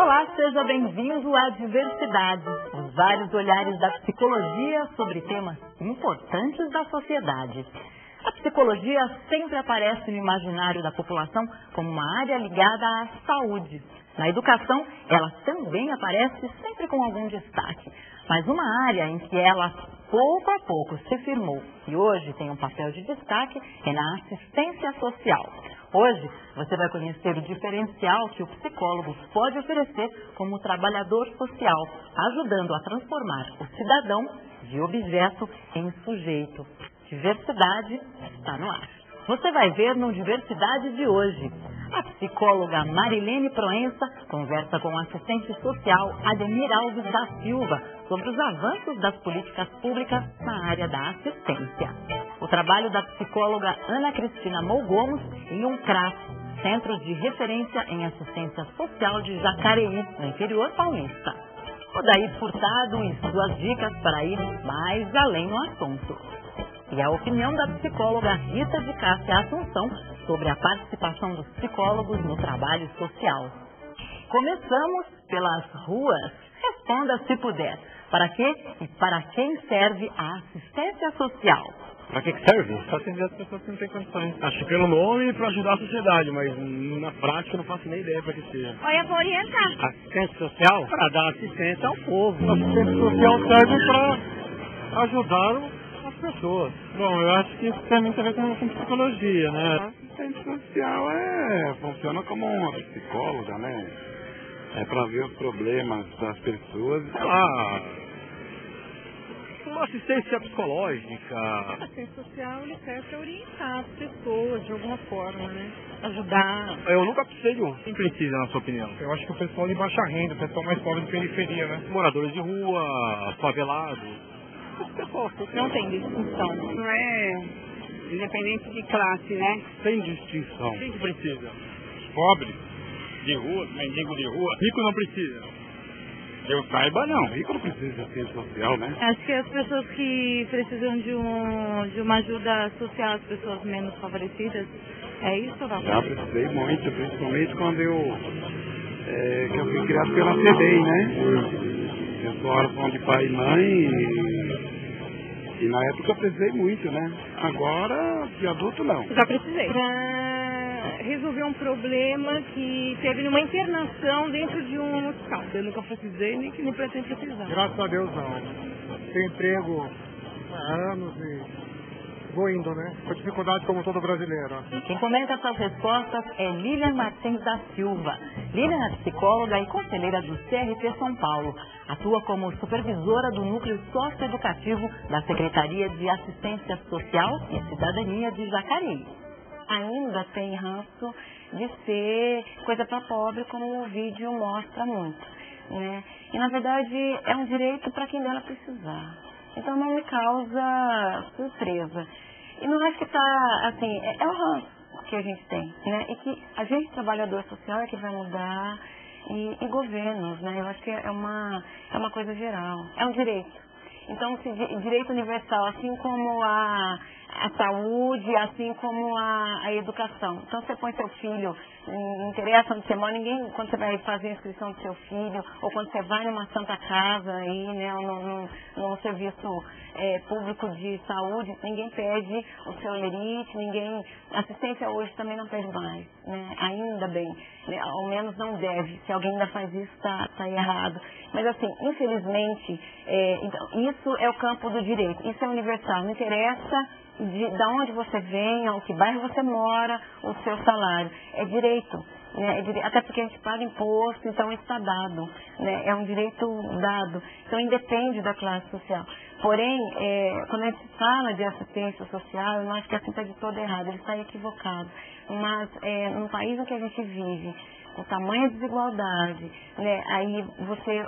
Olá, seja bem-vindo à Diversidade, os vários olhares da psicologia sobre temas importantes da sociedade. A psicologia sempre aparece no imaginário da população como uma área ligada à saúde. Na educação, ela também aparece sempre com algum destaque, mas uma área em que ela pouco a pouco se firmou e hoje tem um papel de destaque é na assistência social. Hoje você vai conhecer o diferencial que o psicólogo pode oferecer como trabalhador social, ajudando a transformar o cidadão de objeto em sujeito. Diversidade está no ar. Você vai ver no Diversidade de hoje. A psicóloga Marilene Proença conversa com o assistente social Ademir Alves da Silva sobre os avanços das políticas públicas na área da assistência. O trabalho da psicóloga Ana Cristina Molgomos em um CRAS, Centro de Referência em Assistência Social de Jacareí, no interior paulista. Odair Furtado e suas dicas para ir mais além no assunto. E a opinião da psicóloga Rita de Cássia Assunção sobre a participação dos psicólogos no trabalho social. Começamos pelas ruas. Responda se puder. Para que e para quem serve a assistência social? Para que serve? Para atender as pessoas que não têm condições. Acho que pelo nome para ajudar a sociedade, mas na prática eu não faço nem ideia para que seja. Olha, para orientar. Assistência social? Para dar assistência ao povo. A assistência social serve para ajudar as pessoas. Bom, eu acho que isso também tem a ver com psicologia, né? A assistente social funciona como uma psicóloga, né? É para ver os problemas das pessoas. Sei lá, uma assistência psicológica. A assistência social ele serve para orientar as pessoas de alguma forma, né? Ajudar. Eu nunca precisei de um. Quem precisa, na sua opinião? Eu acho que o pessoal de baixa renda, o pessoal mais pobre de periferia, né? Moradores de rua, favelados. Não tem distinção. Não é independente de classe, né? Sem distinção. Quem que precisa? Pobre, de rua, mendigo de rua. Rico não precisa. Eu saiba não, rico não precisa de assistência social, né? Acho que as pessoas que precisam de uma ajuda social, as pessoas menos favorecidas, é isso, não? Já precisei muito, principalmente quando eu fui criado pela FEBEM, né? Eu sou órfão de pai e mãe e na época eu precisei muito, né? Agora, de adulto, não. Já precisei. Pra resolver um problema que teve numa internação dentro de um hospital. Eu nunca precisei, nem pretendo precisar. Graças a Deus não. Tenho emprego há anos e vou indo, né? Com dificuldade como todo brasileiro. Quem comenta essas respostas é Lilian Martins da Silva. Lilian é psicóloga e conselheira do CRT São Paulo. Atua como supervisora do Núcleo Socioeducativo da Secretaria de Assistência Social e Cidadania de Jacareí. Ainda tem ranço de ser coisa para pobre, como o vídeo mostra muito, né? E, na verdade, é um direito para quem dela precisar. Então, não me causa surpresa. E não acho que está, assim, é o ranço que a gente tem, né? E que a gente, trabalhador social, é que vai mudar, e governos, né? Eu acho que é uma coisa geral, é um direito. Então, direito universal, assim como a saúde, assim como a educação. Então, você põe seu filho, não interessa onde você mora, ninguém, quando você vai fazer a inscrição do seu filho, ou quando você vai numa santa casa, aí, né, num serviço público de saúde, ninguém pede o seu lerite, assistência hoje também não pede mais, né, ainda bem, né, ao menos não deve, se alguém ainda faz isso, tá errado. Mas assim, infelizmente, então, isso é o campo do direito, isso é universal, não interessa da onde você vem, ou que bairro você mora, o seu salário. É direito, né? Até porque a gente paga imposto, então isso está dado, né? É um direito dado, então independe da classe social. Porém, quando a gente fala de assistência social, eu não acho que assim está de todo errado, ele está equivocado. Mas no país em que a gente vive, com tamanha desigualdade, né, aí você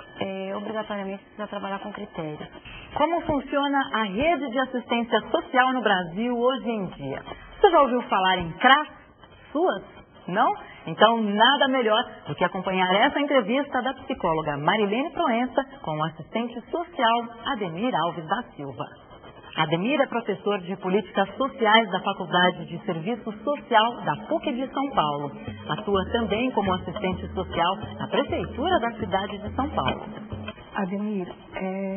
obrigatoriamente precisa trabalhar com critérios. Como funciona a rede de assistência social no Brasil hoje em dia? Você já ouviu falar em CRAS? Suas? Não? Então, nada melhor do que acompanhar essa entrevista da psicóloga Marilene Proença com o assistente social Ademir Alves da Silva. Ademir é professor de Políticas Sociais da Faculdade de Serviço Social da PUC de São Paulo. Atua também como assistente social na Prefeitura da cidade de São Paulo. Ademir,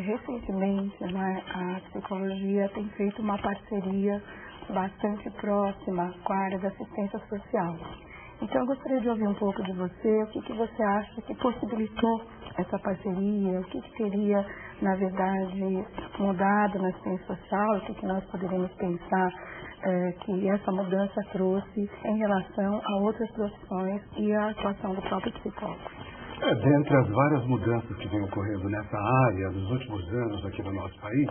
recentemente, né, a psicologia tem feito uma parceria bastante próxima com a área da assistência social. Então, eu gostaria de ouvir um pouco de você, o que você acha que possibilitou essa parceria, o que teria, na verdade, mudado na assistência social, o que nós poderíamos pensar que essa mudança trouxe em relação a outras profissões e a atuação do próprio psicólogo. Dentre as várias mudanças que vêm ocorrendo nessa área nos últimos anos aqui no nosso país,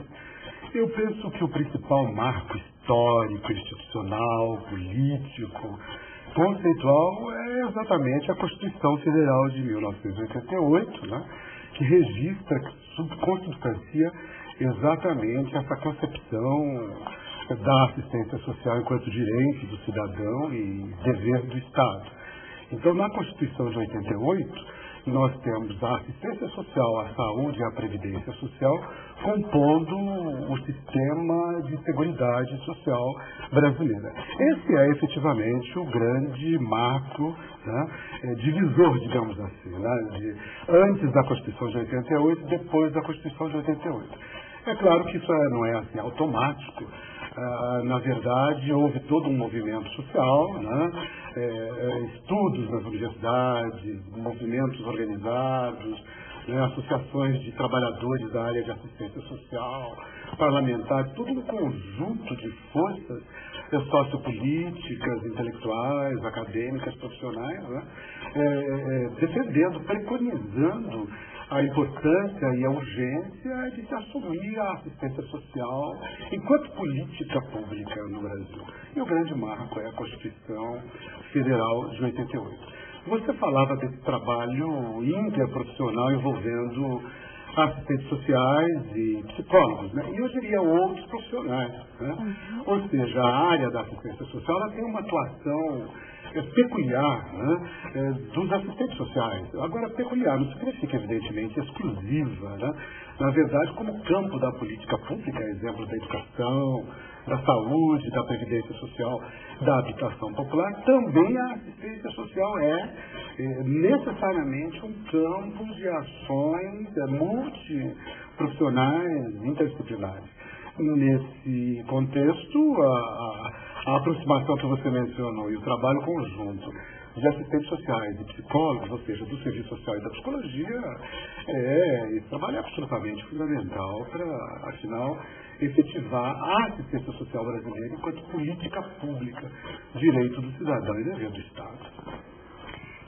eu penso que o principal marco histórico, institucional, político, conceitual é exatamente a Constituição Federal de 1988, né, que registra, que consubstancia exatamente essa concepção da assistência social enquanto direito do cidadão e dever do Estado. Então, na Constituição de 88, nós temos a assistência social, a saúde e a previdência social compondo o sistema de seguridade social brasileira. Esse é efetivamente o grande marco, né, divisor, digamos assim, né, antes da Constituição de 88 e depois da Constituição de 88. É claro que isso não é assim automático. Na verdade, houve todo um movimento social, né? Estudos nas universidades, movimentos organizados, né? Associações de trabalhadores da área de assistência social, parlamentares, todo um conjunto de forças sociopolíticas, intelectuais, acadêmicas, profissionais, né? Defendendo, preconizando a importância e a urgência de se assumir a assistência social enquanto política pública no Brasil. E o grande marco é a Constituição Federal de 88. Você falava desse trabalho interprofissional envolvendo assistentes sociais e psicólogos, né? E eu diria outros profissionais, né? Ou seja, a área da assistência social ela tem uma atuação peculiar, né, dos assistentes sociais. Agora, peculiar não significa, evidentemente, exclusiva, né? Na verdade, como campo da política pública, exemplo da educação, da saúde, da previdência social, da habitação popular, também a assistência social é necessariamente um campo de ações multiprofissionais, interdisciplinares. Nesse contexto, a aproximação que você mencionou e o trabalho conjunto de assistentes sociais e psicólogos, ou seja, do serviço social e da psicologia, esse trabalho é absolutamente fundamental para, afinal, efetivar a assistência social brasileira enquanto política pública, direito do cidadão e dever do Estado.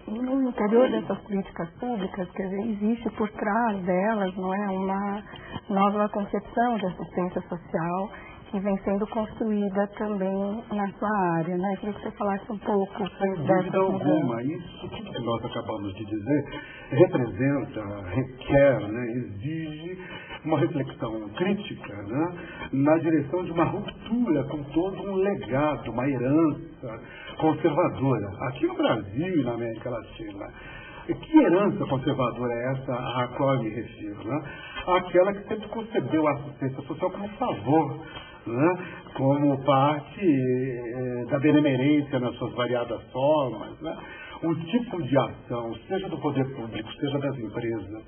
E no interior dessas políticas públicas, quer dizer, existe por trás delas, não é, uma nova concepção de assistência social que vem sendo construída também na sua área, né? Eu queria que você falasse um pouco. Sem dúvida alguma, isso que nós acabamos de dizer representa, requer, né, exige uma reflexão crítica, né, na direção de uma ruptura com todo um legado, uma herança conservadora. Aqui no Brasil e na América Latina, que herança conservadora é essa a qual eu me refiro? Né? Aquela que sempre concebeu a assistência social como favor, né? Como parte da benemerência nas suas variadas formas, né? Um tipo de ação, seja do poder público, seja das empresas,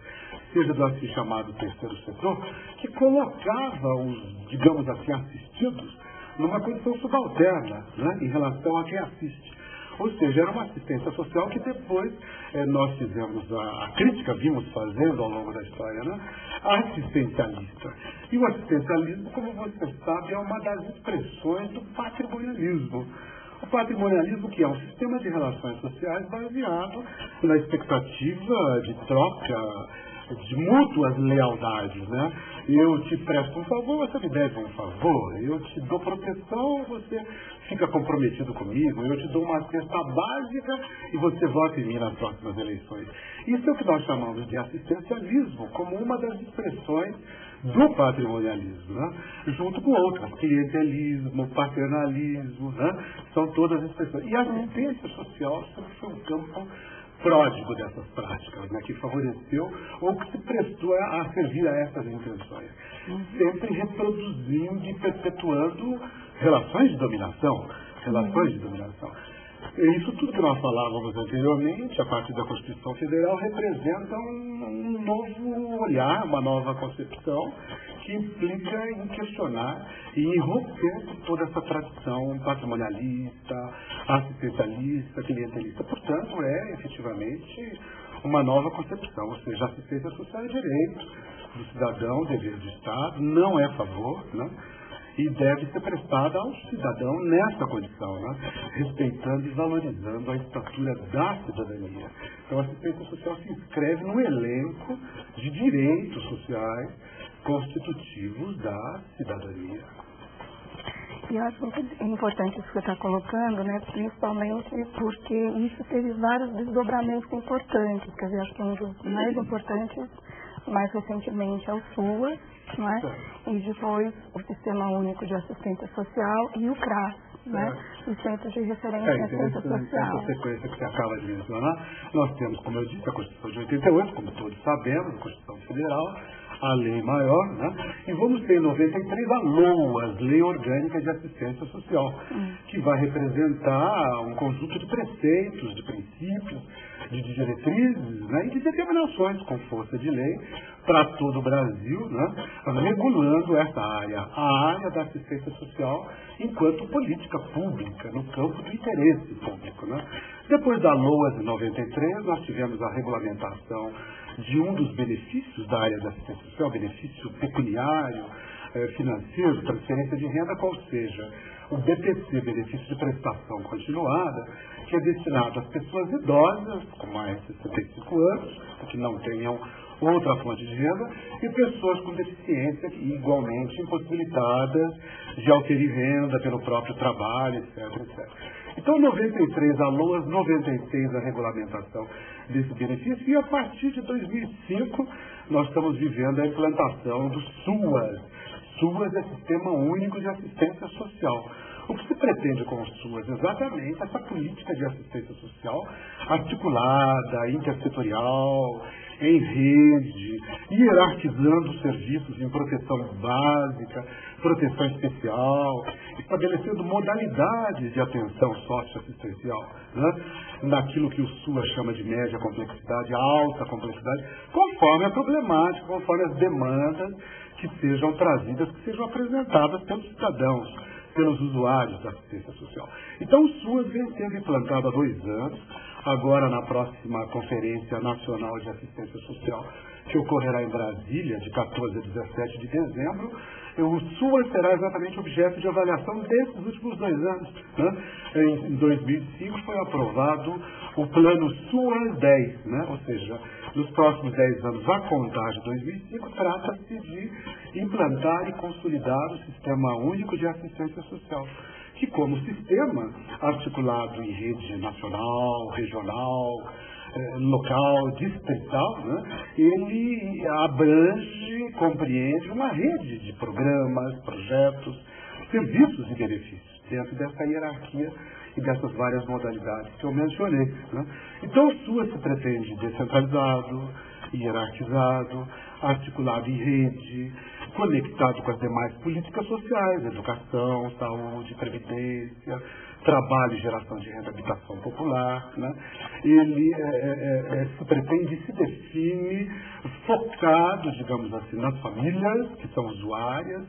seja do assim chamado terceiro setor, que colocava os, digamos assim, assistidos numa condição subalterna, né? Em relação a quem assiste. Ou seja, era uma assistência social que depois nós fizemos a crítica, vimos fazendo ao longo da história, né? Assistencialista. E o assistencialismo, como você sabe, é uma das expressões do patrimonialismo. O patrimonialismo, que é um sistema de relações sociais baseado na expectativa de troca, de mútuas lealdades, né? Eu te presto um favor, você me deve um favor. Eu te dou proteção, você fica comprometido comigo. Eu te dou uma cesta básica e você vota em mim nas próximas eleições. Isso é o que nós chamamos de assistencialismo, como uma das expressões do patrimonialismo, né? Junto com outras, clientelismo, paternalismo, né? São todas as expressões. E a assistência social sempre foi um campo pródigo dessas práticas, né, que favoreceu ou que se prestou a servir a essas intenções. Sempre reproduzindo e perpetuando relações de dominação. Isso tudo que nós falávamos anteriormente, a partir da Constituição Federal, representa um novo olhar, uma nova concepção que implica em questionar e em romper com toda essa tradição patrimonialista, assistencialista, clientelista. Portanto, é efetivamente uma nova concepção, ou seja, a assistência social é direito do cidadão, dever do Estado, não é favor, né? E deve ser prestada ao cidadão nessa condição, né? Respeitando e valorizando a estatura da cidadania. Então, a assistência social se inscreve no elenco de direitos sociais constitutivos da cidadania. E eu acho muito importante isso que você está colocando, né? Principalmente porque isso teve vários desdobramentos importantes. Quer dizer, acho que um dos mais importantes, mais recentemente, é o SUAS, não é? E depois o Sistema Único de Assistência Social e o CRAS, né? Os Centros de Referência em Assistência Social. Essa sequência que você acaba de mencionar, nós temos, como eu disse, a Constituição de 88, como todos sabemos, a Constituição Federal, a lei maior, né? E vamos ter em 93 a LOAS, Lei Orgânica de Assistência Social, que vai representar um conjunto de preceitos, de princípios, de diretrizes, né? E de determinações com força de lei para todo o Brasil, né? Regulando essa área, a área da assistência social enquanto política pública, no campo do interesse público, né? Depois da LOAS de 93, nós tivemos a regulamentação de um dos benefícios da área da assistência social, benefício pecuniário, financeiro, transferência de renda, qual seja o BPC, benefício de prestação continuada, que é destinado às pessoas idosas, com mais de 65 anos, que não tenham outra fonte de renda, e pessoas com deficiência igualmente impossibilitadas de auferir renda pelo próprio trabalho, etc. Então, 93 a LOAS, 96 a regulamentação desse benefício, e a partir de 2005 nós estamos vivendo a implantação do SUAS. SUAS é Sistema Único de Assistência Social. O que se pretende com o SUAS? Exatamente essa política de assistência social articulada, intersetorial, em rede, hierarquizando os serviços em proteção básica, proteção especial, estabelecendo modalidades de atenção socioassistencial, né? Naquilo que o SUAS chama de média complexidade, alta complexidade, conforme a problemática, conforme as demandas que sejam trazidas, que sejam apresentadas pelos cidadãos, pelos usuários da assistência social. Então, o SUAS vem sendo implantado há 2 anos, agora na próxima Conferência Nacional de Assistência Social, que ocorrerá em Brasília, de 14 a 17 de dezembro, o SUAS será exatamente objeto de avaliação desses últimos 2 anos. Né? Em 2005 foi aprovado o plano SUAS 10, né? Ou seja, nos próximos 10 anos, a contar de 2005, trata-se de implantar e consolidar o Sistema Único de Assistência Social, que como sistema articulado em rede nacional, regional, local, distrital, né, ele abrange, compreende uma rede de programas, projetos, serviços e benefícios dentro dessa hierarquia e dessas várias modalidades que eu mencionei. Né? Então, o SUAS se pretende descentralizado, hierarquizado, articulado em rede, conectado com as demais políticas sociais, educação, saúde, previdência, trabalho e geração de renda, habitação popular. Né? Ele se pretende, se define focado, digamos assim, nas famílias, que são usuárias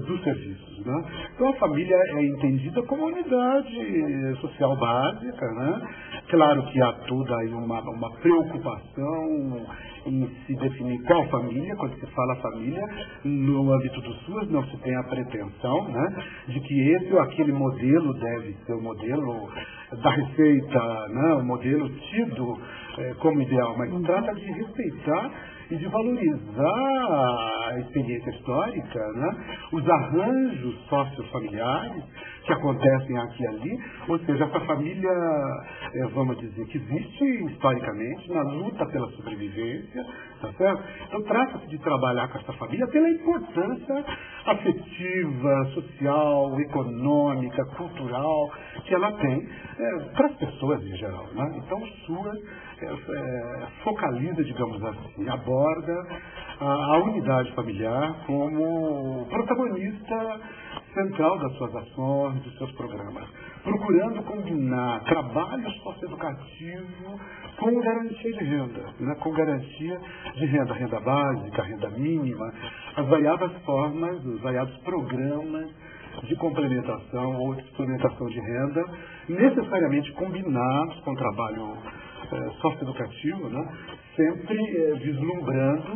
dos serviços. Né? Então, a família é entendida como unidade social básica. Né? Claro que há toda aí uma preocupação em se definir qual família. Quando se fala família, no âmbito do SUAS não se tem a pretensão, né, de que esse ou aquele modelo deve ser o modelo da receita, né, o modelo tido como ideal, mas trata de respeitar e de valorizar a experiência histórica, né, os arranjos sociofamiliares que acontecem aqui e ali, ou seja, essa família, vamos dizer, que existe historicamente na luta pela sobrevivência, tá certo? Então trata-se de trabalhar com essa família pela importância afetiva, social, econômica, cultural que ela tem para as pessoas em geral, né? Então o SUAS focaliza, digamos assim, aborda a unidade familiar como protagonista central das suas ações, dos seus programas, procurando combinar trabalho socioeducativo com garantia de renda, né? Com garantia de renda básica, renda mínima, as variadas formas, os variados programas de complementação ou de suplementação de renda, necessariamente combinados com trabalho socioeducativo, né? Sempre vislumbrando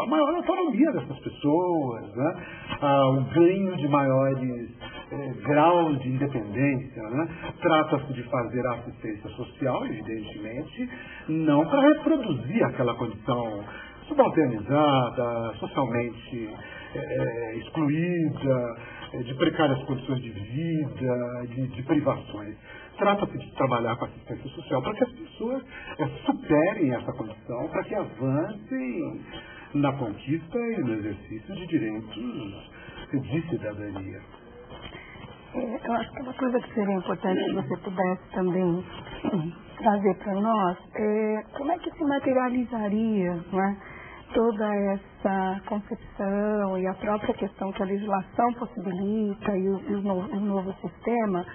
a maior autonomia dessas pessoas, né? O ganho de maiores graus de independência, né? Trata-se de fazer a assistência social, evidentemente, não para reproduzir aquela condição subalternizada, socialmente excluída, de precárias condições de vida, de privações. Trata-se de trabalhar com assistência social para que as pessoas superem essa condição, para que avancem na conquista e no exercício de direitos de cidadania. Eu acho que uma coisa que seria importante que você pudesse também trazer para nós é como é que se materializaria, né, toda essa concepção e a própria questão que a legislação possibilita e o novo sistema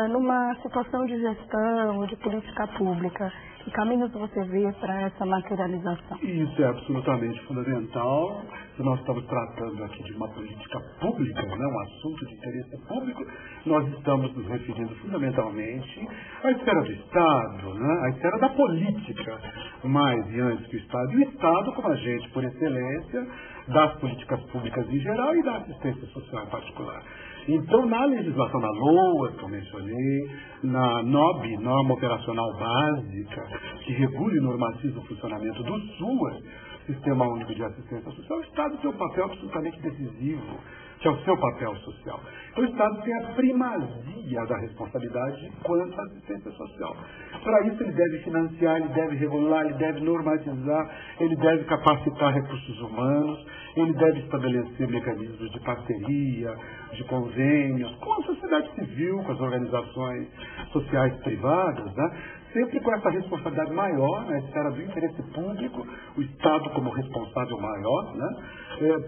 numa situação de gestão ou de política pública. Que caminhos você vê para essa materialização? Isso é absolutamente fundamental. Nós estamos tratando aqui de uma política pública, né, um assunto de interesse público. Nós estamos nos referindo fundamentalmente à esfera do Estado, né, à esfera da política, mais e antes que o Estado. E o Estado como agente por excelência das políticas públicas em geral e da assistência social em particular. Então, na legislação da LOA, que eu mencionei, na NOB, Norma Operacional Básica, que regula e normatiza o funcionamento do SUAS, Sistema Único de Assistência Social, o Estado tem um papel absolutamente decisivo, que é o seu papel social. Então, o Estado tem a primazia da responsabilidade quanto à assistência social. Para isso, ele deve financiar, ele deve regular, ele deve normatizar, ele deve capacitar recursos humanos, ele deve estabelecer mecanismos de parceria, de convênios, com a sociedade civil, com as organizações sociais privadas, né? Sempre com essa responsabilidade maior na esfera do interesse público, o Estado como responsável maior, né?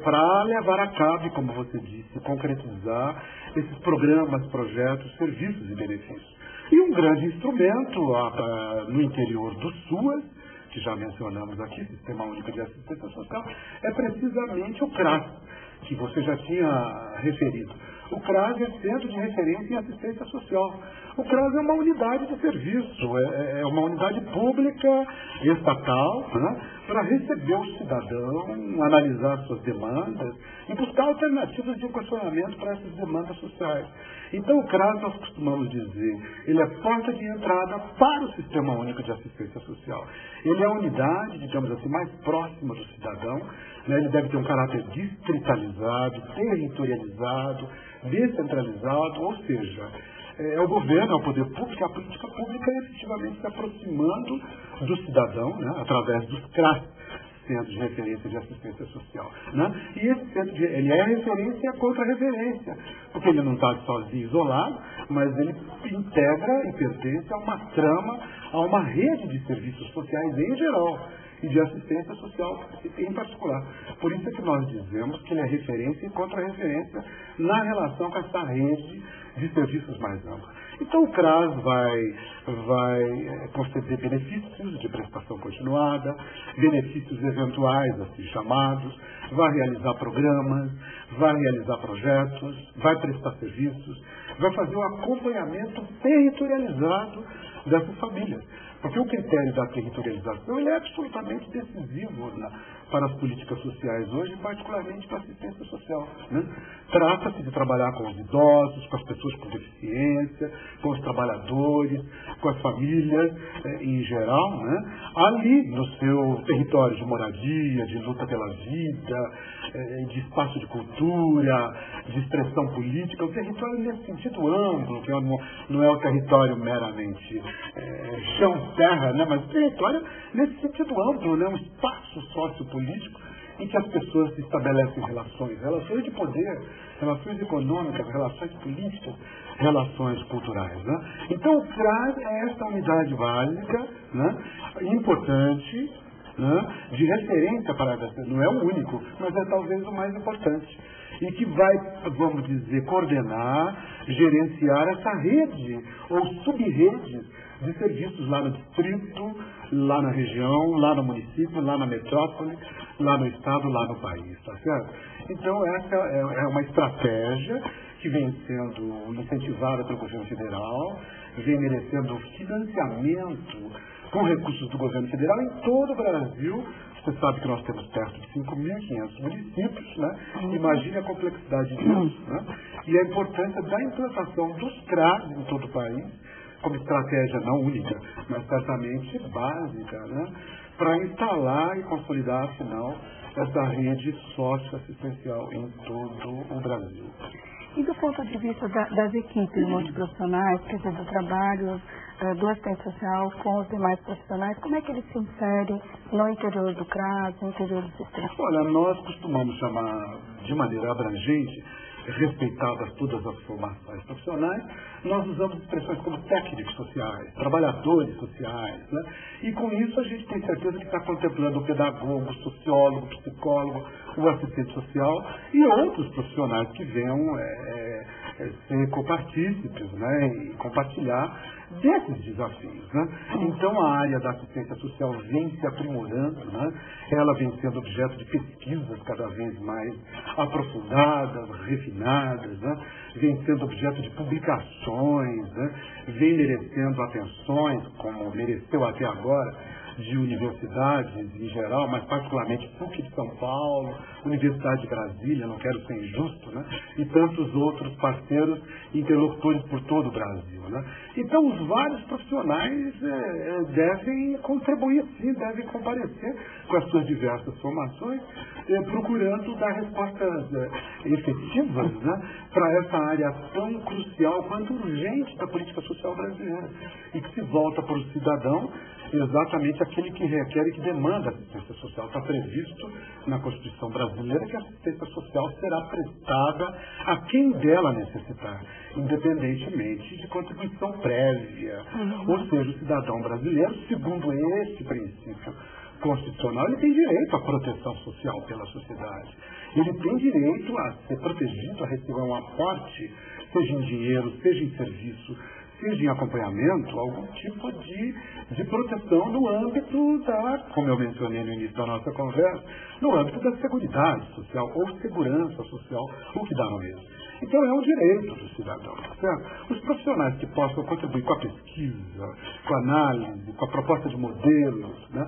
Para levar a cabo, como você disse, concretizar esses programas, projetos, serviços e benefícios. E um grande instrumento no interior do SUAS, que já mencionamos aqui, Sistema Único de Assistência Social, é precisamente o CRAS, que você já tinha referido. O CRAS é Centro de Referência em Assistência Social. O CRAS é uma unidade de serviço, é uma unidade pública, estatal, né, para receber o cidadão, analisar suas demandas e buscar alternativas de equacionamento para essas demandas sociais. Então o CRAS, nós costumamos dizer, ele é porta de entrada para o Sistema Único de Assistência Social. Ele é a unidade, digamos assim, mais próxima do cidadão, né, ele deve ter um caráter distritalizado, territorializado, descentralizado, ou seja, é o governo, é o poder público, a política pública efetivamente se aproximando do cidadão, né, através dos CRAS, Centro de Referência de Assistência Social. Né? E esse centro ele é referência e é contra-referência, porque ele não está sozinho, isolado, mas ele integra e pertence a uma trama, a uma rede de serviços sociais em geral e de assistência social em particular. Por isso é que nós dizemos que ele é referência e contra-referência na relação com essa rede de serviços mais ampla. Então o CRAS vai conceder benefícios de prestação continuada, benefícios eventuais, assim chamados, vai realizar programas, vai realizar projetos, vai prestar serviços, vai fazer um acompanhamento territorializado dessas famílias. Porque o critério da territorialização ele é absolutamente decisivo para as políticas sociais hoje, particularmente para a assistência social. Né? Trata-se de trabalhar com os idosos, com as pessoas com deficiência, com os trabalhadores, com as famílias em geral, né? Ali no seu território de moradia, de luta pela vida, de espaço de cultura, de expressão política, o território nesse sentido amplo, que não é o território meramente chão-terra, né? Mas o território nesse sentido amplo, né? Um espaço sociopolítico em que as pessoas estabelecem relações de poder, relações econômicas, relações políticas, relações culturais. Né? Então o CRAS é essa unidade básica, né? Importante, né? De referência para essa, não é o único, mas é talvez o mais importante. E que vai, vamos dizer, coordenar, gerenciar essa rede ou sub-redes de serviços lá no distrito, lá na região, lá no município, lá na metrópole, lá no estado, lá no país, tá certo? Então essa é uma estratégia que vem sendo incentivada pelo governo federal, vem merecendo financiamento com recursos do governo federal em todo o Brasil. Você sabe que nós temos perto de 5.500 municípios, né? Imagine a complexidade disso, né? E a importância da implantação dos CRAS em todo o país, como estratégia não única, mas certamente básica, né? Para instalar e consolidar, afinal, essa rede socioassistencial em todo o Brasil. E do ponto de vista das equipes multiprofissionais, quer dizer, do trabalho do assistente social com os demais profissionais, como é que eles se inserem no interior do CRAS, no interior do sistema? Olha, nós costumamos chamar de maneira abrangente, respeitadas todas as formações profissionais, nós usamos expressões como técnicos sociais, trabalhadores sociais, né? E com isso a gente tem certeza que está contemplando o pedagogo, o sociólogo, o psicólogo, o assistente social e outros profissionais que venham ser copartícipes, né? E compartilhar desses desafios, né? Então a área da assistência social vem se aprimorando, né? Ela vem sendo objeto de pesquisas cada vez mais aprofundadas, refinadas, né? Vem sendo objeto de publicações, né? Vem merecendo atenções, como mereceu até agora, de universidades em geral, mas particularmente PUC de São Paulo, Universidade de Brasília, não quero ser injusto, né? E tantos outros parceiros interlocutores por todo o Brasil, né? Então os vários profissionais devem contribuir sim, devem comparecer com as suas diversas formações, procurando dar respostas efetivas, né? Para essa área tão crucial quanto urgente da política social brasileira e que se volta para o cidadão exatamente aquele que requer e que demanda assistência social. Está previsto na Constituição brasileira que a assistência social será prestada a quem dela necessitar, independentemente de contribuição prévia. Ou seja, o cidadão brasileiro, segundo este princípio constitucional, ele tem direito à proteção social pela sociedade. Ele tem direito a ser protegido, a receber um aporte, seja em dinheiro, seja em serviço, seja em acompanhamento, algum tipo de proteção no âmbito da, como eu mencionei no início da nossa conversa, no âmbito da seguridade social ou segurança social, o que dá no mesmo. Então é um direito do cidadão, certo? Os profissionais que possam contribuir com a pesquisa, com a análise, com a proposta de modelos, né?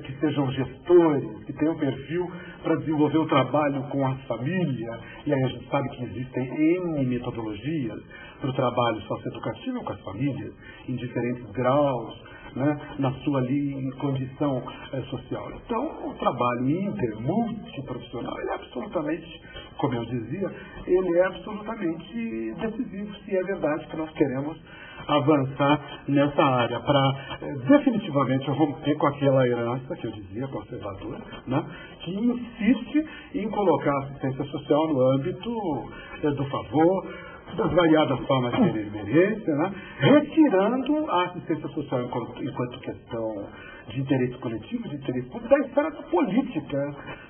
Que sejam gestores, que tenham perfil para desenvolver o trabalho com a família, e aí a gente sabe que existem N metodologias para o trabalho socioeducativo com as famílias, em diferentes graus, né, na sua condição social. Então, o trabalho multiprofissional, ele é absolutamente, como eu dizia, ele é absolutamente decisivo, se é verdade que nós queremos avançar nessa área, para definitivamente romper com aquela herança que eu dizia, conservadora, né, que insiste em colocar a assistência social no âmbito do favor, das variadas formas de benemerência, né? Retirando a assistência social enquanto questão de interesse coletivo, de interesse público, da esfera da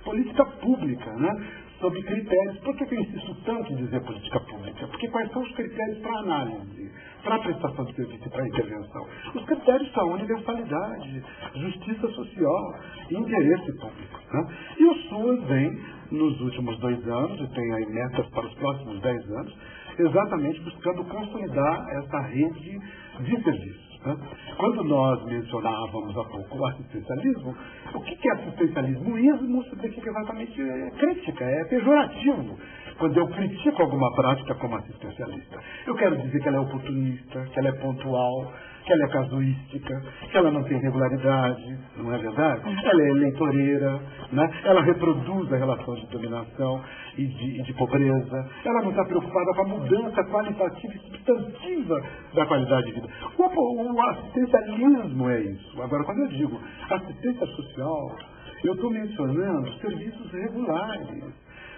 política pública, né? Sob critérios. Por que eu insisto tanto em dizer política pública? Porque quais são os critérios para análise, para prestação de serviço e para intervenção? Os critérios são universalidade, justiça social e interesse público, né? E o SUAS vem, nos últimos 2 anos, e tem aí metas para os próximos 10 anos, exatamente buscando consolidar essa rede de serviços, né? Quando nós mencionávamos há pouco o assistencialismo, o que é assistencialismo? O ismo significa exatamente crítica, é pejorativo. quando eu critico alguma prática como assistencialista. Eu quero dizer que ela é oportunista, que ela é pontual, que ela é casuística, que ela não tem regularidade, não é verdade? Ela é eleitoreira, né? Ela reproduz a relação de dominação e de pobreza. Ela não está preocupada com a mudança qualitativa e substantiva da qualidade de vida. O assistencialismo é isso. Agora, quando eu digo assistência social, eu estou mencionando serviços regulares,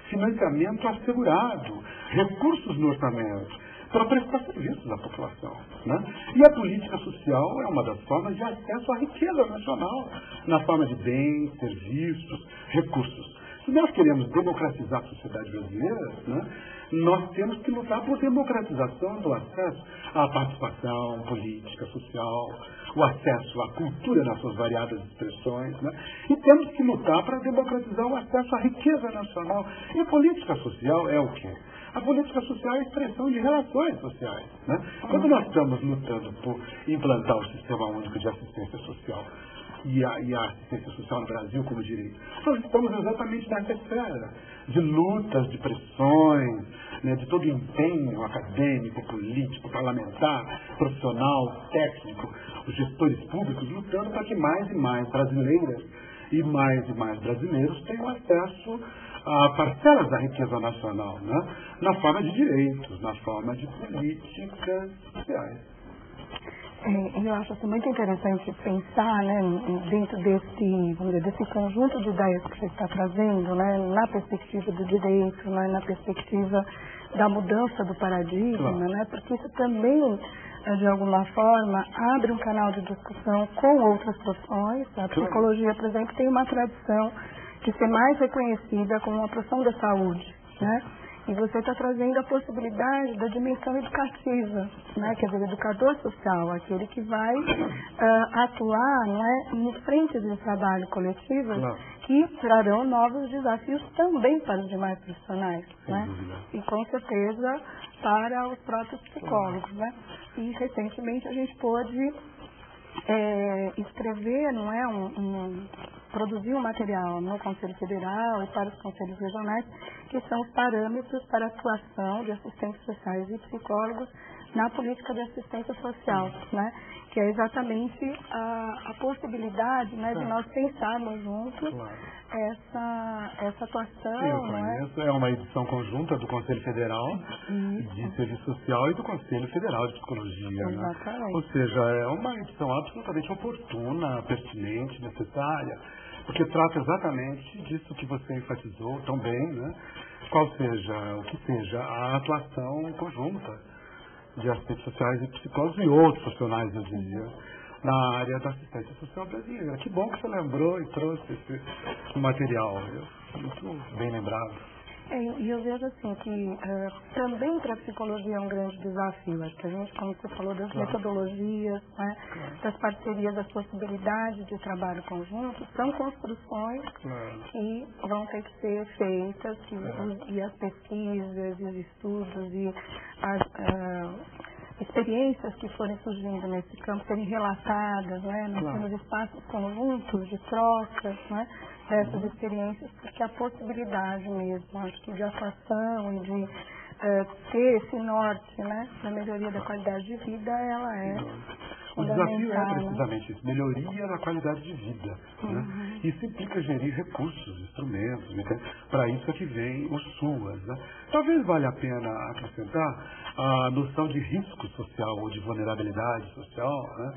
financiamento assegurado, recursos no orçamento, para prestar serviços à população. Né? E a política social é uma das formas de acesso à riqueza nacional, na forma de bens, serviços, recursos. Se nós queremos democratizar a sociedade brasileira, né, nós temos que lutar por democratização do acesso à participação política, social, o acesso à cultura nas suas variadas expressões, né? E temos que lutar para democratizar o acesso à riqueza nacional. E a política social é o quê? A política social é a expressão de relações sociais. Né? Quando nós estamos lutando por implantar o Sistema Único de Assistência Social e a assistência social no Brasil como direito, nós estamos exatamente nessa esfera de lutas, de pressões, né, de todo o empenho acadêmico, político, parlamentar, profissional, técnico, os gestores públicos lutando para que mais e mais brasileiras e mais brasileiros tenham acesso a parcelas da riqueza nacional, né? Na forma de direitos, na forma de políticas sociais. Eu acho assim, muito interessante pensar, né, dentro desse conjunto de ideias que você está trazendo, né, na perspectiva do direito, né, na perspectiva da mudança do paradigma, né, porque isso também, de alguma forma, abre um canal de discussão com outras profissões. A psicologia, por exemplo, tem uma tradição de ser mais reconhecida como uma profissão da saúde, né? E você está trazendo a possibilidade da dimensão educativa, né? Quer dizer, o educador social, aquele que vai atuar, né, em frente de trabalho coletivo, que trarão novos desafios também para os demais profissionais, né? E com certeza para os próprios psicólogos, né? E recentemente a gente pôde escrever, não é, produzir um material no Conselho Federal e para os Conselhos Regionais, que são os parâmetros para a atuação de assistentes sociais e psicólogos na política de assistência social, né? Que é exatamente a possibilidade, né, de nós pensarmos juntos essa atuação. Sim, eu conheço, é uma edição conjunta do Conselho Federal de Serviço Social e do Conselho Federal de Psicologia. Exatamente. Né? Ou seja, é uma edição absolutamente oportuna, pertinente, necessária, porque trata exatamente disso que você enfatizou tão bem, né? Qual seja, o que seja a atuação conjunta de assistentes sociais e psicólogos e outros profissionais, eu diria, na área da assistência social brasileira. Que bom que você lembrou e trouxe esse material. Muito bem lembrado. E eu vejo assim que também para a psicologia é um grande desafio. Acho que a gente, como você falou, das metodologias, né, das parcerias, das possibilidades de trabalho conjunto, são construções que vão ter que ser feitas, e as pesquisas, e os estudos, e as experiências que forem surgindo nesse campo serem relatadas, né, nos espaços conjuntos de trocas, né, dessas experiências, porque a possibilidade mesmo, acho que de atuação e de ter esse norte, né, na melhoria da qualidade de vida, ela é o desafio é precisamente isso, melhoria da qualidade de vida. Né? Isso implica gerir recursos, instrumentos, para isso é que vem o SUAS. Né? Talvez valha a pena acrescentar a noção de risco social ou de vulnerabilidade social, né?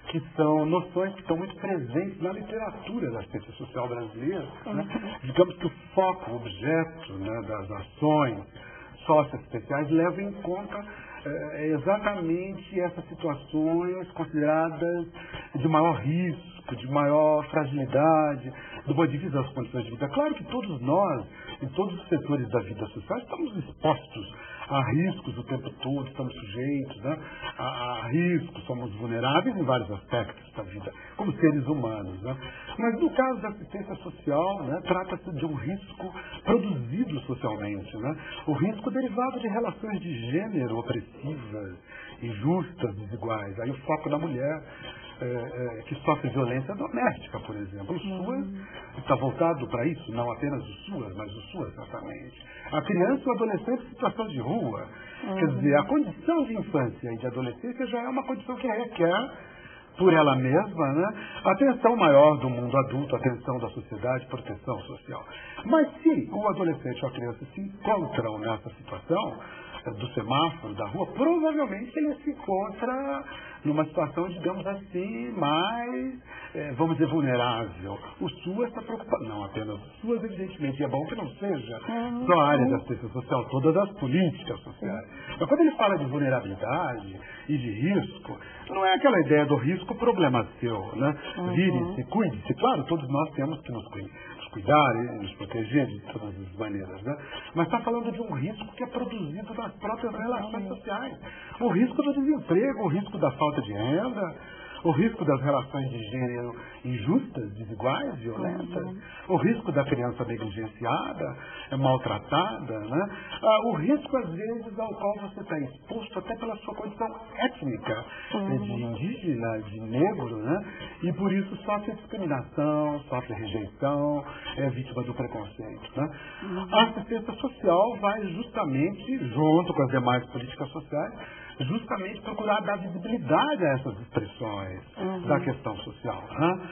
Que são noções que estão muito presentes na literatura da assistência social brasileira. Né? Digamos que o foco, o objeto, né, das ações socioassistenciais leva em conta exatamente essas situações consideradas de maior risco, de maior fragilidade, do ponto de vista das condições de vida. Claro que todos nós, em todos os setores da vida social, estamos expostos a riscos o tempo todo, estamos sujeitos, né, a riscos, somos vulneráveis em vários aspectos da vida, como seres humanos. Né? Mas no caso da assistência social, né, trata-se de um risco produzido socialmente, né? O risco derivado de relações de gênero opressivas, injustas, desiguais. Aí o foco na mulher, que sofre violência doméstica, por exemplo. O SUAS está voltado para isso, não apenas o SUAS, mas o SUAS exatamente. A criança e o adolescente em situação de rua. Quer dizer, a condição de infância e de adolescência já é uma condição que requer, por ela mesma, né, atenção maior do mundo adulto, atenção da sociedade, proteção social. Mas se o adolescente ou a criança se encontram nessa situação, do semáforo, da rua, provavelmente ele se encontra numa situação, digamos assim, mais, vamos dizer, vulnerável. O SUAS está preocupado, não apenas o SUAS, evidentemente, é bom que não seja só a área da assistência social, todas as políticas sociais. Mas quando ele fala de vulnerabilidade e de risco, não é aquela ideia do risco problema seu, né? Vire-se, cuide-se. Claro, todos nós temos que nos cuidar e nos proteger de todas as maneiras, né? Mas está falando de um risco que é produzido nas próprias relações sociais. O risco do desemprego, o risco da falta de renda, o risco das relações de gênero injustas, desiguais, violentas, o risco da criança negligenciada, maltratada, né? O risco, às vezes, ao qual você está exposto até pela sua condição étnica, de indígena, de negro, né? E por isso sofre discriminação, sofre rejeição, é vítima do preconceito, né? A assistência social vai justamente, junto com as demais políticas sociais, justamente procurar dar visibilidade a essas expressões da questão social, né?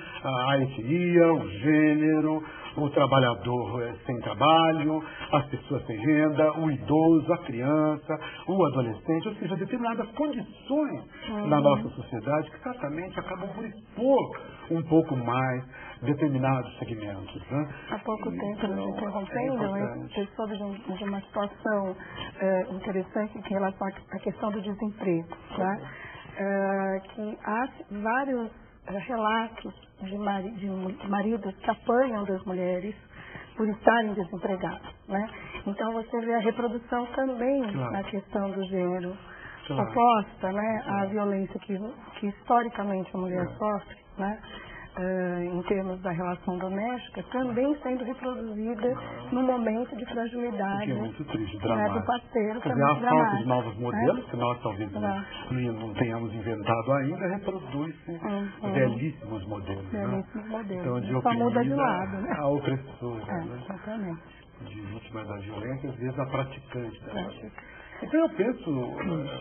A etnia, o gênero, o trabalhador sem trabalho, as pessoas sem renda, o idoso, a criança, o adolescente, ou seja, determinadas condições na nossa sociedade que certamente acabam por expor um pouco mais determinados segmentos, né? Há pouco tempo, me interrompendo, eu soube de uma situação interessante em relação à questão do desemprego, tá? Que há vários relatos de maridos que apanham das mulheres por estarem desempregados, né? Então você vê a reprodução também na questão do gênero oposta, né? A violência que historicamente a mulher sofre, né? Em termos da relação doméstica, também sendo reproduzida no momento de fragilidade, que é muito triste, do parceiro. Quer dizer, a falta de novos modelos, que nós talvez não tenhamos inventado ainda, reproduz-se belíssimos modelos. Belíssimos modelos. Então, de só muda de lado, né? A opressora, né? Exatamente. De vítima da violência, às vezes a praticante da violência. Então eu penso,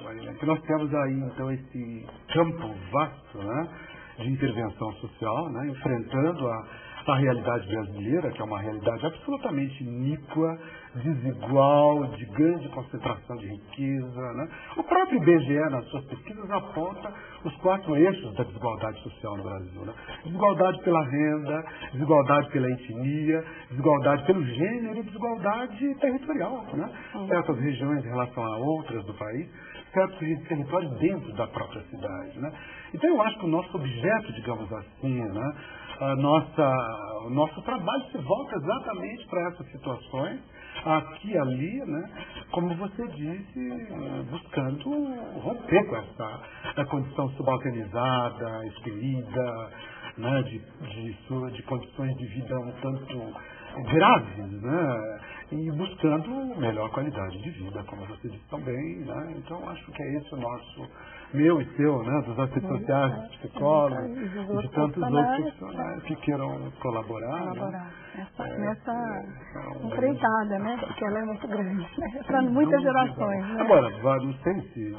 Marina, que nós temos aí então esse campo vasto, né, de intervenção social, né, enfrentando a realidade brasileira, que é uma realidade absolutamente iníqua, desigual, de grande concentração de riqueza, né? O próprio IBGE, nas suas pesquisas, aponta os 4 eixos da desigualdade social no Brasil, né? Desigualdade pela renda, desigualdade pela etnia, desigualdade pelo gênero e desigualdade territorial, né? Certas regiões em relação a outras do país, certos territórios dentro da própria cidade, né? Então eu acho que o nosso objeto, digamos assim, né, o nosso trabalho se volta exatamente para essas situações, aqui e ali, né, como você disse, buscando romper com essa condição subalternizada, excluída, né, de condições de vida um tanto graves, né, e buscando melhor qualidade de vida, como você disse também, né? Então acho que é esse o nosso, meu e seu, né, dos assistentes sociais, dos psicólogos e de tantos outros profissionais que queiram colaborar. Né? Nessa empreitada, né? Porque ela é muito grande, né? Para muitas gerações. Né? Agora, não sei se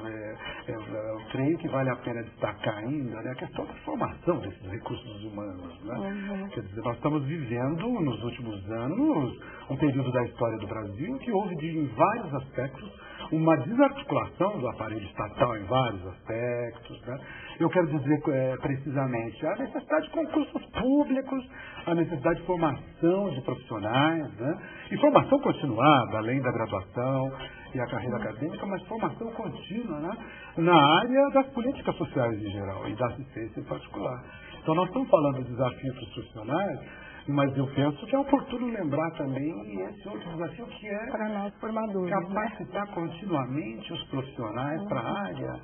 eu creio que vale a pena destacar ainda, né, a questão da formação desses recursos humanos, né? Quer dizer, nós estamos vivendo nos últimos anos um período da história do Brasil que houve em vários aspectos uma desarticulação do aparelho estatal em vários aspectos, né? Eu quero dizer precisamente a necessidade de concursos públicos, a necessidade de formação de profissionais, né? E formação continuada, além da graduação e a carreira acadêmica, mas formação contínua, né, na área das políticas sociais em geral e da assistência em particular. Então nós estamos falando de desafios profissionais, mas eu penso que é oportuno lembrar também esse outro desafio que é para nós formadores, capacitar continuamente os profissionais para a área,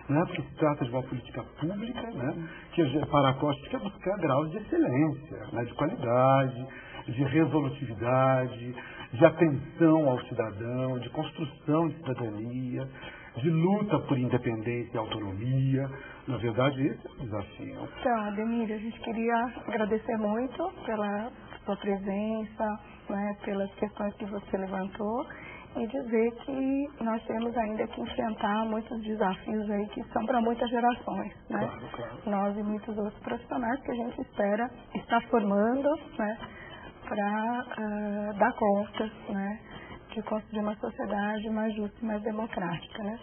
né? Porque se trata de uma política pública, né? Que para a qual a gente quer buscar graus de excelência, né? De qualidade, de resolutividade, de atenção ao cidadão, de construção de cidadania, de luta por independência e autonomia. Na verdade, esse é o desafio. Então, Ademir, a gente queria agradecer muito pela sua presença, né, pelas questões que você levantou e dizer que nós temos ainda que enfrentar muitos desafios aí que são para muitas gerações, né? Claro, claro. Nós e muitos outros profissionais que a gente espera estar formando, né, para dar conta, né, de construir uma sociedade mais justa e mais democrática, né?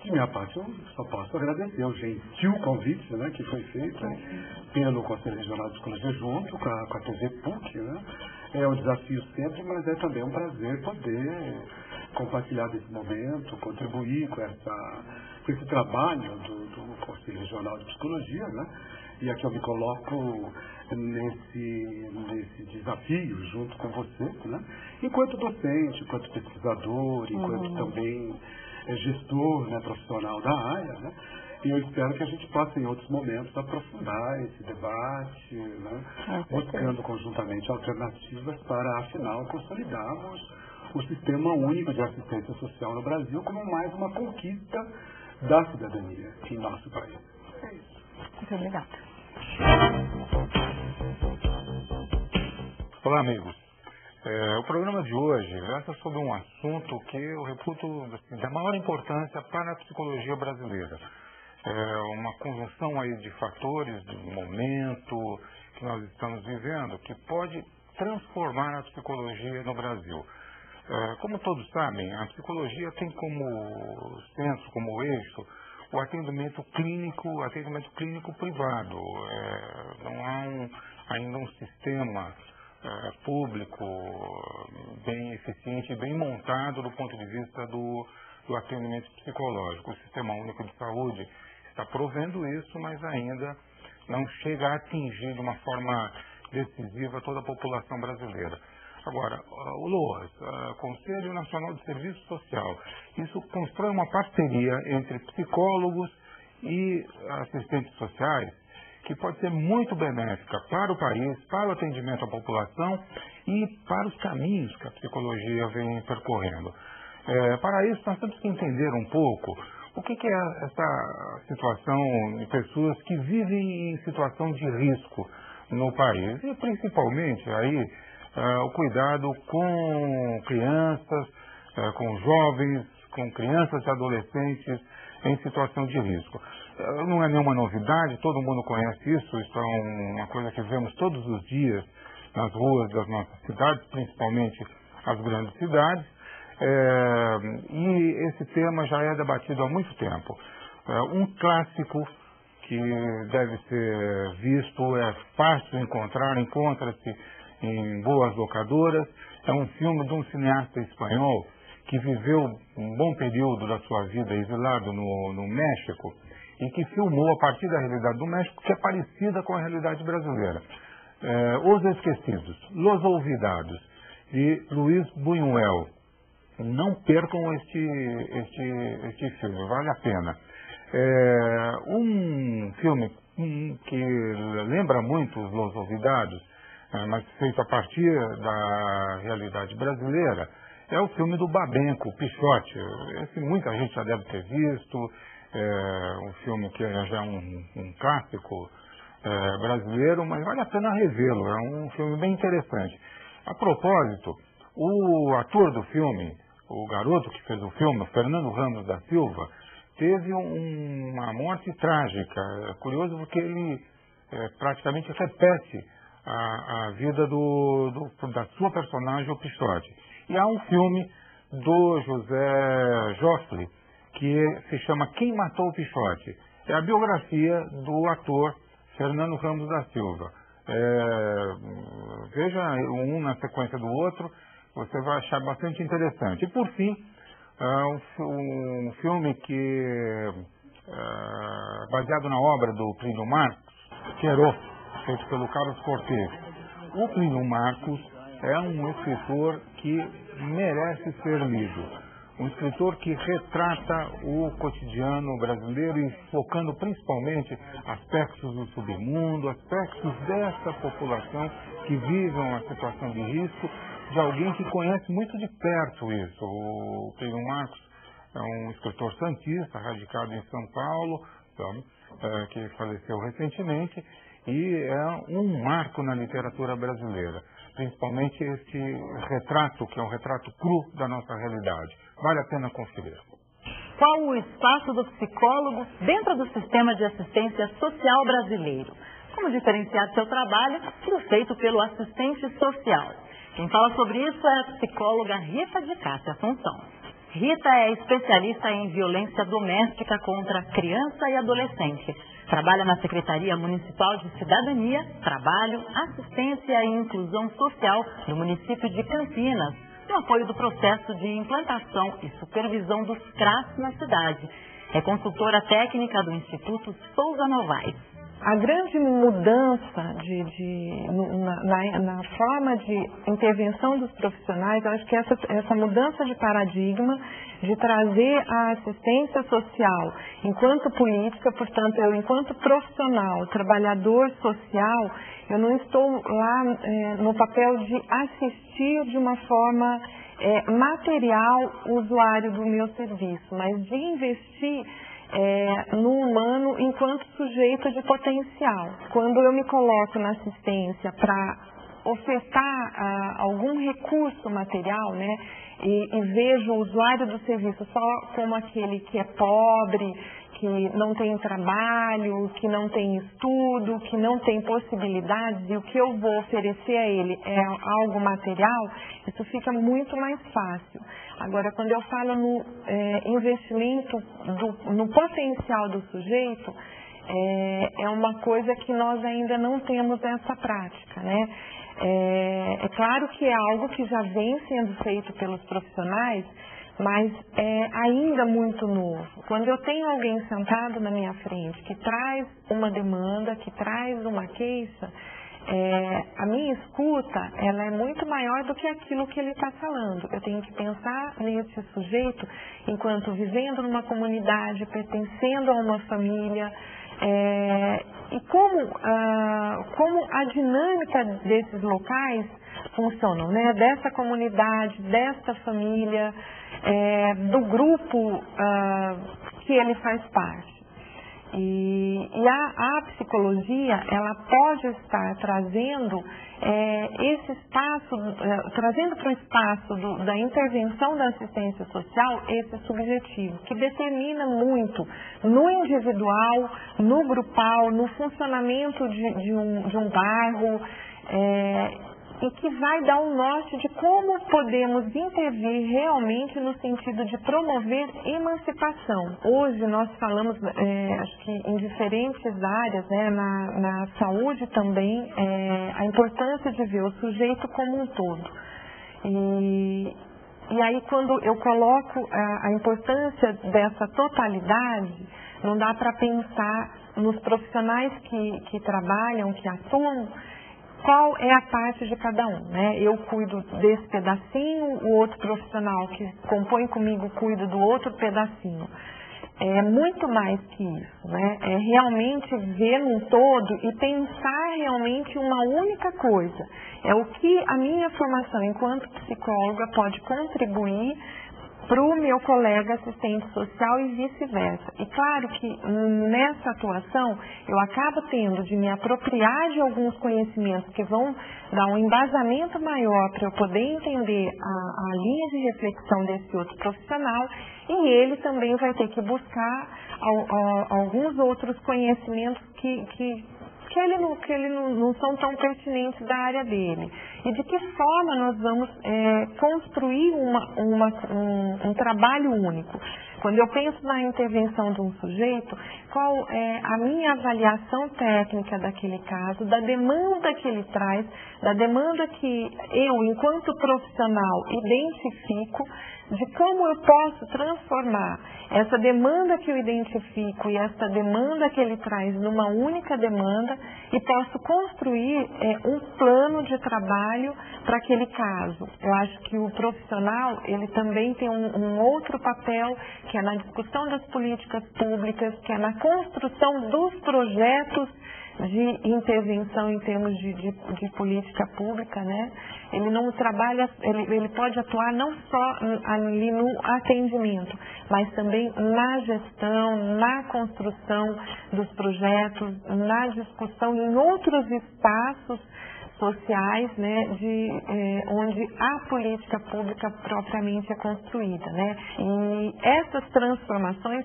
De minha parte, eu só posso agradecer o gentil convite, né, que foi feito pelo Conselho Regional de Psicologia junto com a TV PUC, né? É um desafio sempre, mas é também um prazer poder compartilhar desse momento, contribuir com esse trabalho do Conselho Regional de Psicologia, né? E aqui eu me coloco nesse desafio junto com você, né? Enquanto docente, enquanto pesquisador, enquanto também gestor, né, profissional da área, né? E eu espero que a gente possa, em outros momentos, aprofundar esse debate, né? Buscando conjuntamente alternativas para, afinal, consolidarmos o Sistema Único de Assistência Social no Brasil como mais uma conquista da cidadania em nosso país. É isso. Muito obrigada. Olá, amigos. O programa de hoje versa sobre um assunto que eu reputo da maior importância para a psicologia brasileira. Uma conjunção aí de fatores, do momento que nós estamos vivendo, que pode transformar a psicologia no Brasil. Como todos sabem, a psicologia tem como centro, como eixo, o atendimento clínico privado. Não há ainda um sistema público bem eficiente e bem montado do ponto de vista do atendimento psicológico. O Sistema Único de Saúde está provendo isso, mas ainda não chega a atingir de uma forma decisiva toda a população brasileira. Agora, o LOAS, Conselho Nacional de Serviço Social, isso constrói uma parceria entre psicólogos e assistentes sociais que pode ser muito benéfica para o país, para o atendimento à população e para os caminhos que a psicologia vem percorrendo. Para isso, nós temos que entender um pouco o que é essa situação de pessoas que vivem em situação de risco no país e, principalmente, aí, o cuidado com crianças, com jovens, com crianças e adolescentes em situação de risco. Não é nenhuma novidade, todo mundo conhece isso é uma coisa que vemos todos os dias nas ruas das nossas cidades, principalmente as grandes cidades, e esse tema já é debatido há muito tempo. Um clássico que deve ser visto, é fácil encontrar, encontra-se em boas locadoras, é um filme de um cineasta espanhol que viveu um bom período da sua vida exilado no México e que filmou a partir da realidade do México, que é parecida com a realidade brasileira. Os Esquecidos, Los Olvidados, de Luis Buñuel. Não percam este filme, vale a pena. Um filme que lembra muito os Los Olvidados, mas feito a partir da realidade brasileira, é o filme do Babenco, Pichote. Esse muita gente já deve ter visto, um filme que já é um clássico brasileiro, mas vale a pena revê-lo, é um filme bem interessante. A propósito, o ator do filme, o garoto que fez o filme, Fernando Ramos da Silva, teve uma morte trágica. É curioso porque ele praticamente repete a vida da sua personagem, o Pichote. E há um filme do José Joffre, que se chama Quem Matou o Pichote. É a biografia do ator Fernando Ramos da Silva. Veja um na sequência do outro, você vai achar bastante interessante. E por fim, um filme que baseado na obra do Plínio Marcos, Querô, feito pelo Carlos Cortez. O Plínio Marcos é um escritor que merece ser lido. Um escritor que retrata o cotidiano brasileiro e focando principalmente aspectos do submundo, aspectos dessa população que vive uma situação de risco, de alguém que conhece muito de perto isso. O Plínio Marcos é um escritor santista, radicado em São Paulo, que faleceu recentemente, e é um marco na literatura brasileira, principalmente esse retrato, que é um retrato cru da nossa realidade. Vale a pena conferir. Qual o espaço do psicólogo dentro do sistema de assistência social brasileiro? Como diferenciar seu trabalho do feito pelo assistente social? Quem fala sobre isso é a psicóloga Rita de Cássia Assunção. Rita é especialista em violência doméstica contra criança e adolescente. Trabalha na Secretaria Municipal de Cidadania, Trabalho, Assistência e Inclusão Social do município de Campinas, no apoio do processo de implantação e supervisão dos CRAS na cidade. É consultora técnica do Instituto Souza Novaes. A grande mudança na forma de intervenção dos profissionais, eu acho que essa mudança de paradigma, de trazer a assistência social enquanto política, portanto, eu enquanto profissional, trabalhador social, eu não estou lá no papel de assistir de uma forma material o usuário do meu serviço, mas de investir no humano enquanto sujeito de potencial. Quando eu me coloco na assistência para ofertar algum recurso material, né, e vejo o usuário do serviço só como aquele que é pobre, que não tem trabalho, que não tem estudo, que não tem possibilidades, e o que eu vou oferecer a ele é algo material, isso fica muito mais fácil. Agora, quando eu falo no investimento, no potencial do sujeito, é uma coisa que nós ainda não temos essa prática, né? É claro que é algo que já vem sendo feito pelos profissionais, mas é ainda muito novo. Quando eu tenho alguém sentado na minha frente que traz uma demanda, que traz uma queixa, a minha escuta, ela é muito maior do que aquilo que ele está falando. Eu tenho que pensar nesse sujeito enquanto vivendo numa comunidade, pertencendo a uma família, e como a dinâmica desses locais funcionam, né? Dessa comunidade, desta família, do grupo que ele faz parte. E a psicologia, ela pode estar trazendo esse espaço, trazendo para o espaço da intervenção da assistência social esse subjetivo, que determina muito no individual, no grupal, no funcionamento de um bairro, e que vai dar um norte de como podemos intervir realmente no sentido de promover emancipação. Hoje nós falamos, acho que em diferentes áreas, né, na saúde também, a importância de ver o sujeito como um todo. E aí quando eu coloco a importância dessa totalidade, não dá para pensar nos profissionais que trabalham, que atuam, qual é a parte de cada um, né? Eu cuido desse pedacinho, o outro profissional que compõe comigo cuida do outro pedacinho. É muito mais que isso, né? É realmente ver um todo e pensar realmente uma única coisa. É o que a minha formação enquanto psicóloga pode contribuir para o meu colega assistente social e vice-versa. E claro que nessa atuação eu acabo tendo de me apropriar de alguns conhecimentos que vão dar um embasamento maior para eu poder entender a linha de reflexão desse outro profissional, e ele também vai ter que buscar alguns outros conhecimentos que não são tão pertinentes da área dele. E de que forma nós vamos construir um trabalho único. Quando eu penso na intervenção de um sujeito, qual é a minha avaliação técnica daquele caso, da demanda que ele traz, da demanda que eu, enquanto profissional, identifico, de como eu posso transformar essa demanda que eu identifico e essa demanda que ele traz numa única demanda, e posso construir um plano de trabalho para aquele caso. Eu acho que o profissional, ele também tem um outro papel, que é na discussão das políticas públicas, que é na construção dos projetos de intervenção em termos de política pública, né? Ele não trabalha, ele pode atuar não só ali no atendimento, mas também na gestão, na construção dos projetos, na discussão em outros espaços sociais, né, onde a política pública propriamente é construída, né? E essas transformações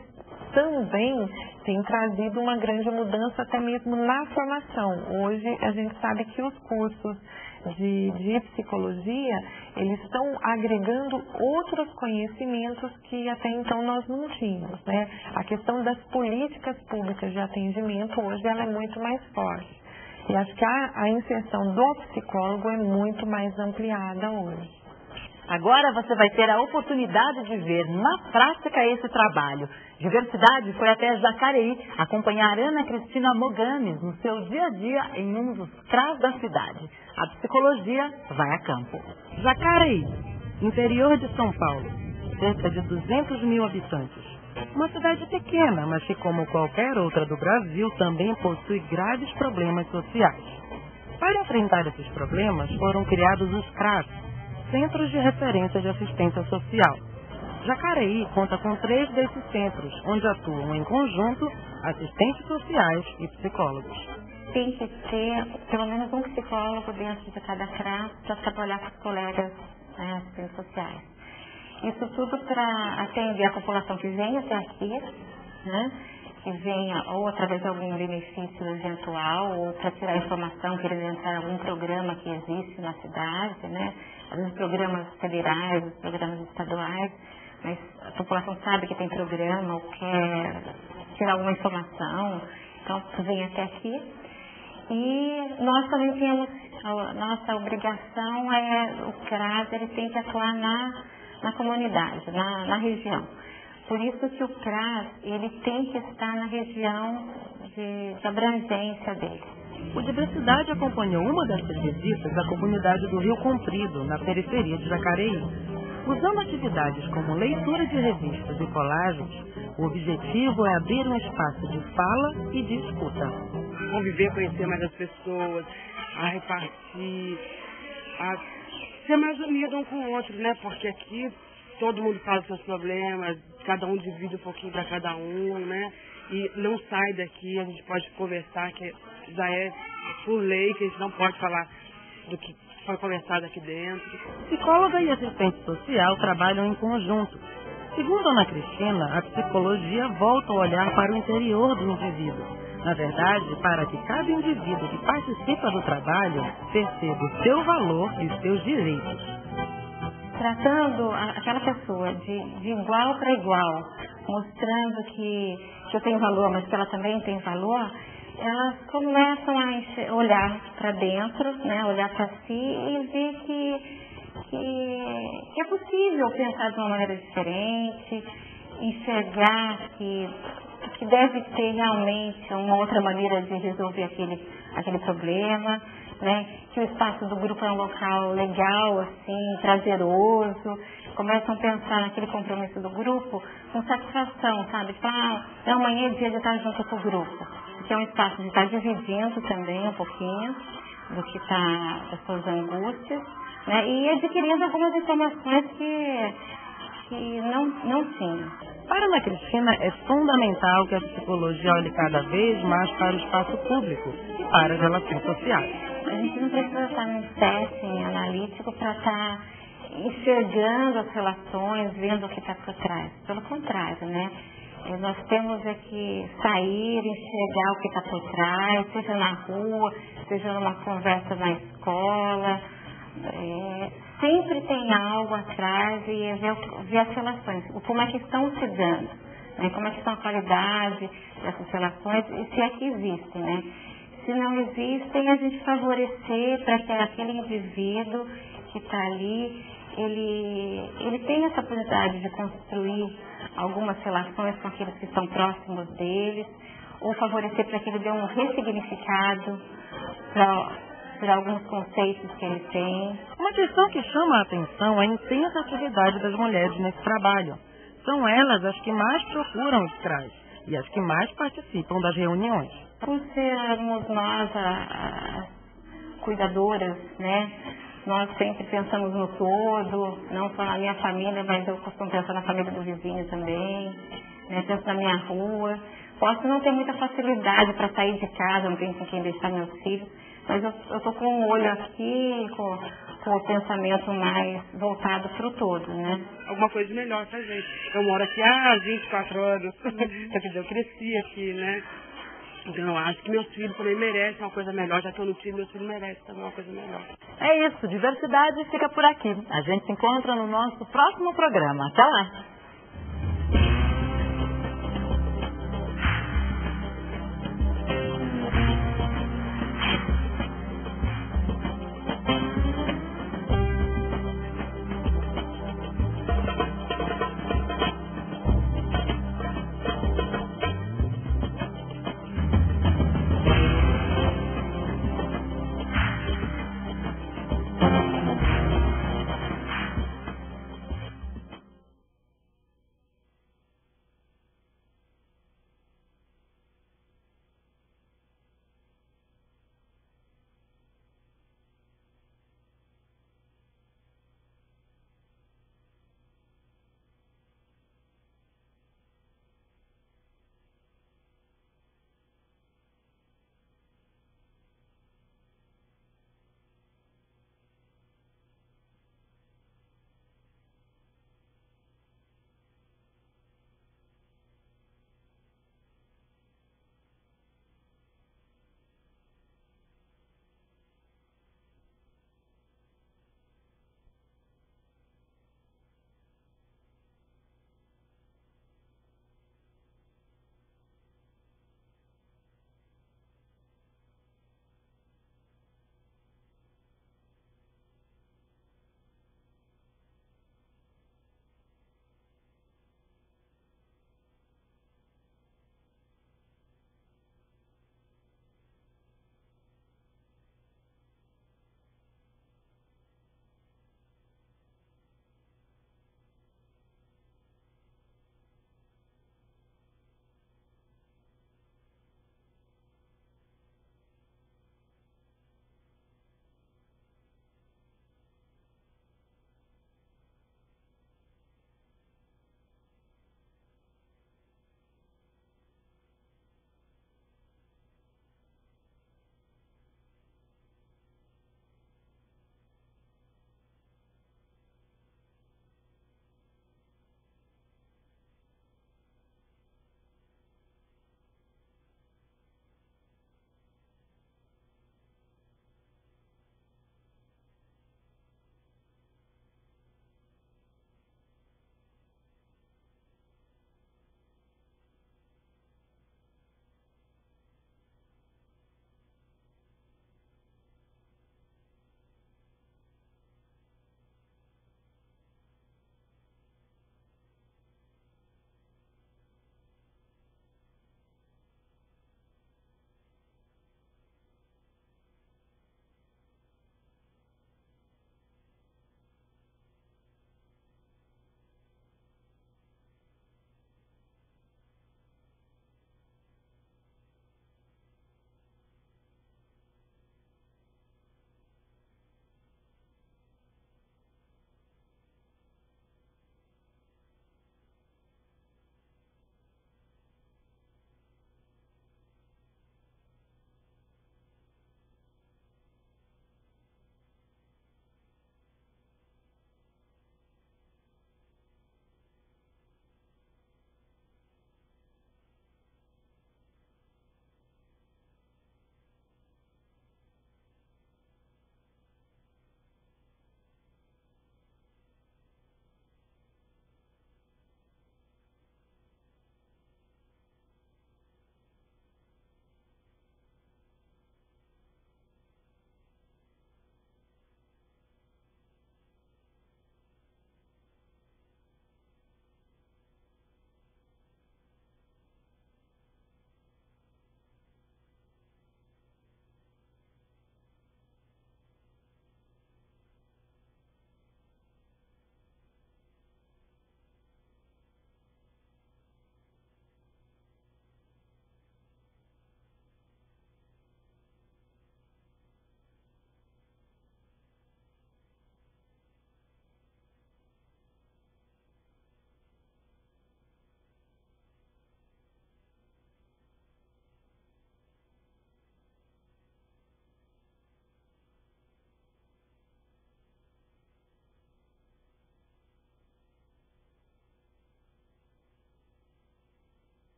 também têm trazido uma grande mudança até mesmo na formação. Hoje a gente sabe que os cursos de psicologia, eles estão agregando outros conhecimentos que até então nós não tínhamos, né? A questão das políticas públicas de atendimento hoje ela é muito mais forte. E acho que a inserção do psicólogo é muito mais ampliada hoje. Agora você vai ter a oportunidade de ver na prática esse trabalho. Diversidade foi até Jacareí acompanhar Ana Cristina Mogames no seu dia a dia em um dos CRAs da cidade. A psicologia vai a campo. Jacareí, interior de São Paulo, cerca de 200 mil habitantes. Uma cidade pequena, mas que, como qualquer outra do Brasil, também possui graves problemas sociais. Para enfrentar esses problemas, foram criados os CRAS, Centros de Referência de Assistência Social. Jacareí conta com 3 desses centros, onde atuam em conjunto assistentes sociais e psicólogos. Tem que ter pelo menos um psicólogo dentro de cada CRAS para trabalhar com os colegas, né, assistentes sociais. Isso tudo para atender a população que vem até aqui, né? Que venha ou através de algum benefício eventual, ou para tirar informação, querer entrar em algum programa que existe na cidade, né? Às vezes programas federais, programas estaduais, mas a população sabe que tem programa ou quer tirar alguma informação, então vem até aqui. E nós também temos, a nossa obrigação o CRAS ele tem que atuar na comunidade, na região. Por isso que o CRAS, ele tem que estar na região de abrangência dele. O Diversidade acompanhou uma dessas visitas à comunidade do Rio Comprido, na periferia de Jacareí. Usando atividades como leitura de revistas e colagens, o objetivo é abrir um espaço de fala e de escuta. Conviver, conhecer mais as pessoas, a repartir, a ser mais unido um com o outro, né? Porque aqui todo mundo fala os seus problemas, cada um divide um pouquinho para cada um, né? E não sai daqui, a gente pode conversar, que já é por lei que a gente não pode falar do que foi conversado aqui dentro. Psicóloga e assistente social trabalham em conjunto. Segundo Ana Cristina, a psicologia volta a olhar para o interior do indivíduo. Na verdade, para que cada indivíduo que participa do trabalho perceba o seu valor e os seus direitos. Tratando aquela pessoa de igual para igual, mostrando que eu tenho valor, mas que ela também tem valor, elas começam a olhar para dentro, né, olhar para si e ver que é possível pensar de uma maneira diferente, enxergar que deve ter realmente uma outra maneira de resolver aquele problema, né? Que o espaço do grupo é um local legal, assim, prazeroso. Começam a pensar naquele compromisso do grupo com satisfação, sabe? Amanhã é dia de estar junto com o grupo. Que é um espaço de estar dividindo também um pouquinho do que está das suas angústias, né? E adquirindo algumas informações que não tinha. Para Ana Cristina, é fundamental que a psicologia olhe cada vez mais para o espaço público e para as relações sociais. A gente não precisa estar num setting analítico para estar enxergando as relações, vendo o que está por trás. Pelo contrário, né? Nós temos que sair, enxergar o que está por trás, seja na rua, seja numa conversa na escola. Sempre tem algo atrás e ver as relações, como é que estão se dando, né? Como é que estão a qualidade dessas relações e se é que existem, né? Se não existem, a gente favorecer para que aquele indivíduo que está ali, ele tenha essa oportunidade de construir algumas relações com aqueles que estão próximos deles, ou favorecer para que ele dê um ressignificado para alguns conceitos que ele tem. Uma questão que chama a atenção é a intensa atividade das mulheres nesse trabalho. são elas as que mais procuram os CRAs e as que mais participam das reuniões. Por sermos nós as cuidadoras, né? Nós sempre pensamos no todo, não só na minha família, mas eu costumo pensar na família do vizinho também, né? Penso na minha rua. Posso não ter muita facilidade para sair de casa, não tenho com quem deixar meus filhos, mas eu estou com um olho aqui, com o pensamento mais voltado para o todo, né? Alguma coisa melhor pra gente. Eu moro aqui há 24 anos, quer dizer, eu cresci aqui, né? Então eu acho que meus filhos também merecem uma coisa melhor, já que eu não tive, meus filhos merecem também uma coisa melhor. É isso, diversidade fica por aqui. A gente se encontra no nosso próximo programa. Até lá!